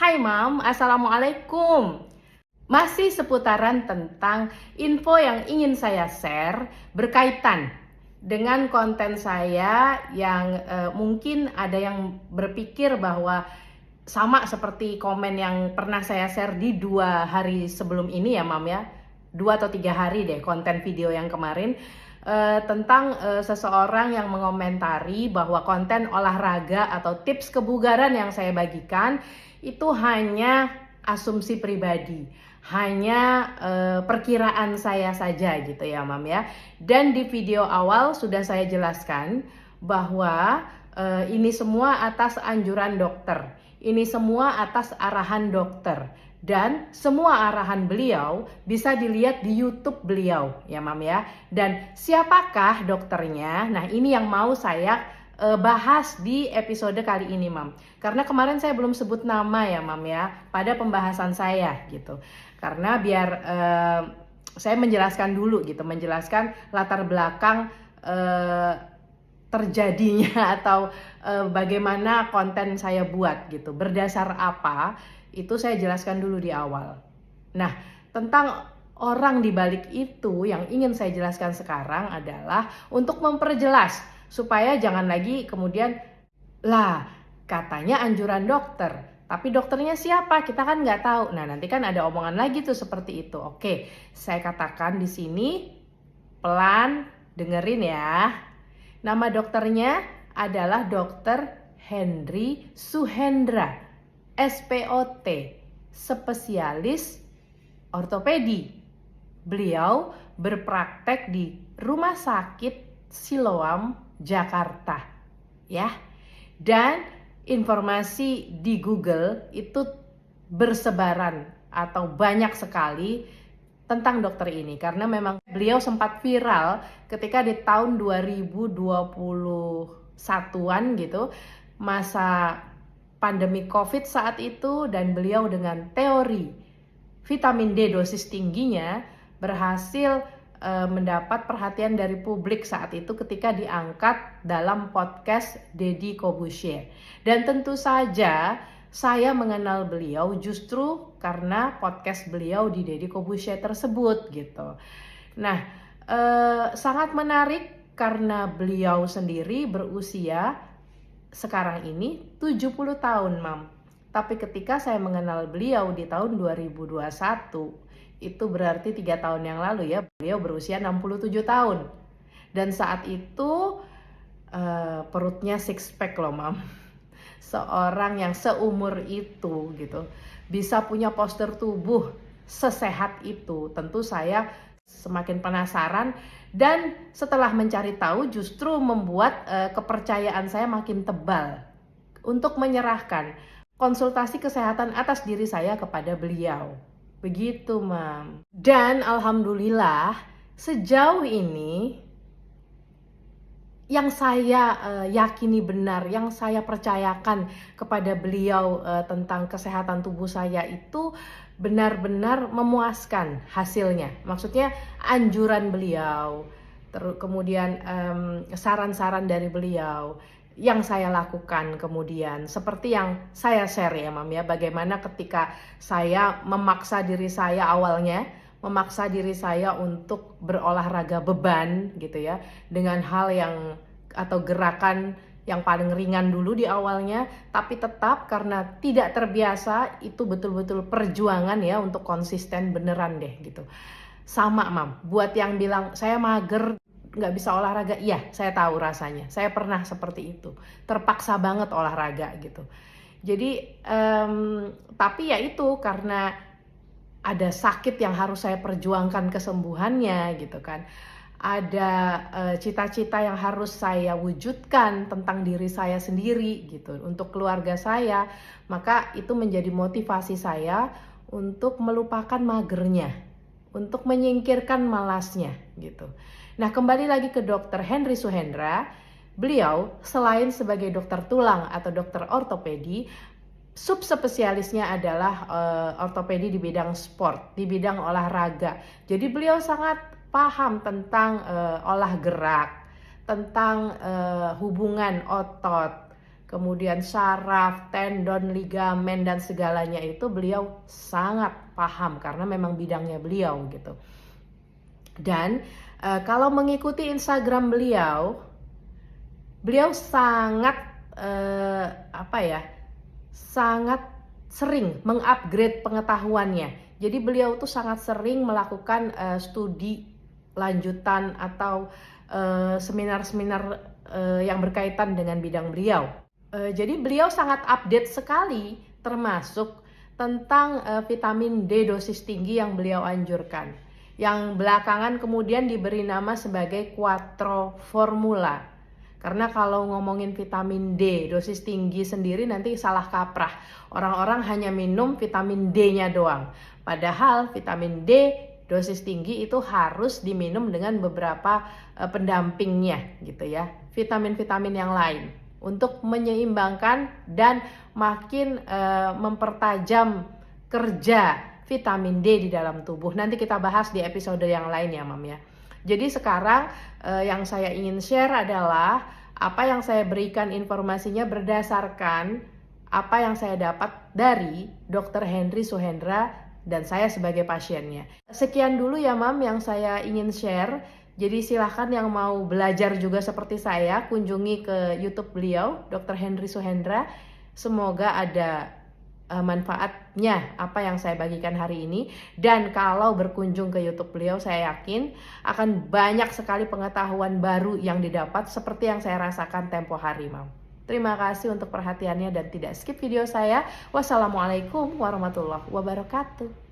Hai Mam, Assalamualaikum. Masih seputaran tentang info yang ingin saya share berkaitan dengan konten saya yang mungkin ada yang berpikir bahwa sama seperti komen yang pernah saya share di 2 hari sebelum ini ya Mam ya. 2 atau 3 hari deh konten video yang kemarin tentang seseorang yang mengomentari bahwa konten olahraga atau tips kebugaran yang saya bagikan itu hanya asumsi pribadi, hanya perkiraan saya saja gitu ya Mam ya. Dan di video awal sudah saya jelaskan bahwa ini semua atas anjuran dokter, ini semua atas arahan dokter. Dan semua arahan beliau bisa dilihat di YouTube beliau ya Mam ya. Dan siapakah dokternya? Nah ini yang mau saya bahas di episode kali ini Mam. Karena kemarin saya belum sebut nama ya Mam ya pada pembahasan saya gitu. Karena biar saya menjelaskan dulu gitu, menjelaskan latar belakang terjadinya atau bagaimana konten saya buat gitu. Berdasar apa? Itu saya jelaskan dulu di awal. Nah, tentang orang di balik itu yang ingin saya jelaskan sekarang adalah untuk memperjelas supaya jangan lagi kemudian lah katanya anjuran dokter, tapi dokternya siapa? Kita kan nggak tahu. Nah, nanti kan ada omongan lagi tuh seperti itu. Oke, saya katakan di sini pelan, dengerin ya. Nama dokternya adalah Dr. Henry Suhendra. SPOT, spesialis ortopedi. Beliau berpraktek di Rumah Sakit Siloam, Jakarta. Ya. Dan informasi di Google itu bersebaran atau banyak sekali tentang dokter ini karena memang beliau sempat viral ketika di tahun 2021-an gitu, masa pandemi COVID saat itu, dan beliau dengan teori vitamin D dosis tingginya berhasil mendapat perhatian dari publik saat itu ketika diangkat dalam podcast Deddy Corbuzier. Dan tentu saja saya mengenal beliau justru karena podcast beliau di Deddy Corbuzier tersebut gitu. Nah, sangat menarik karena beliau sendiri berusia sekarang ini 70 tahun Mam. Tapi ketika saya mengenal beliau di tahun 2021, itu berarti 3 tahun yang lalu ya, beliau berusia 67 tahun. Dan saat itu perutnya six pack loh Mam. Seorang yang seumur itu gitu bisa punya postur tubuh sesehat itu, tentu saya semakin penasaran. Dan setelah mencari tahu justru membuat kepercayaan saya makin tebal untuk menyerahkan konsultasi kesehatan atas diri saya kepada beliau. Begitu Mam. Dan alhamdulillah sejauh ini yang saya yakini benar, yang saya percayakan kepada beliau tentang kesehatan tubuh saya itu benar-benar memuaskan hasilnya. Maksudnya anjuran beliau, kemudian saran-saran dari beliau yang saya lakukan, kemudian seperti yang saya share ya Mam ya, bagaimana ketika saya memaksa diri saya awalnya, memaksa diri saya untuk berolahraga beban gitu ya, dengan hal yang atau gerakan yang paling ringan dulu di awalnya, tapi tetap karena tidak terbiasa, itu betul-betul perjuangan ya untuk konsisten beneran deh gitu. Sama Mam, buat yang bilang saya mager nggak bisa olahraga, iya saya tahu rasanya, saya pernah seperti itu, terpaksa banget olahraga gitu. Jadi tapi ya itu karena ada sakit yang harus saya perjuangkan kesembuhannya gitu kan. Ada cita-cita yang harus saya wujudkan tentang diri saya sendiri gitu, untuk keluarga saya. Maka itu menjadi motivasi saya untuk melupakan magernya, untuk menyingkirkan malasnya gitu. Nah, kembali lagi ke Dr. Henry Suhendra. Beliau selain sebagai dokter tulang atau dokter ortopedi, subspesialisnya adalah ortopedi di bidang sport, di bidang olahraga. Jadi beliau sangat paham tentang olah gerak, tentang hubungan otot, kemudian saraf, tendon, ligamen dan segalanya itu beliau sangat paham karena memang bidangnya beliau gitu. Dan kalau mengikuti Instagram beliau sangat sangat sering mengupgrade pengetahuannya. Jadi beliau tuh sangat sering melakukan studi lanjutan atau seminar-seminar yang berkaitan dengan bidang beliau. Jadi beliau sangat update sekali, termasuk tentang vitamin D dosis tinggi yang beliau anjurkan, yang belakangan kemudian diberi nama sebagai Quattro Formula. Karena kalau ngomongin vitamin D dosis tinggi sendiri nanti salah kaprah. Orang-orang hanya minum vitamin D-nya doang. Padahal vitamin D dosis tinggi itu harus diminum dengan beberapa pendampingnya gitu ya. Vitamin-vitamin yang lain untuk menyeimbangkan dan makin mempertajam kerja vitamin D di dalam tubuh. Nanti kita bahas di episode yang lain ya, Mam ya. Jadi sekarang yang saya ingin share adalah apa yang saya berikan informasinya berdasarkan apa yang saya dapat dari Dr. Henry Suhendra dan saya sebagai pasiennya. Sekian dulu ya, Mam, yang saya ingin share. Jadi silahkan yang mau belajar juga seperti saya, kunjungi ke YouTube beliau, Dr. Henry Suhendra. Semoga ada manfaatnya apa yang saya bagikan hari ini. Dan kalau berkunjung ke YouTube beliau, saya yakin akan banyak sekali pengetahuan baru yang didapat seperti yang saya rasakan tempo hari, Mam. Terima kasih untuk perhatiannya dan tidak skip video saya. Wassalamualaikum warahmatullahi wabarakatuh.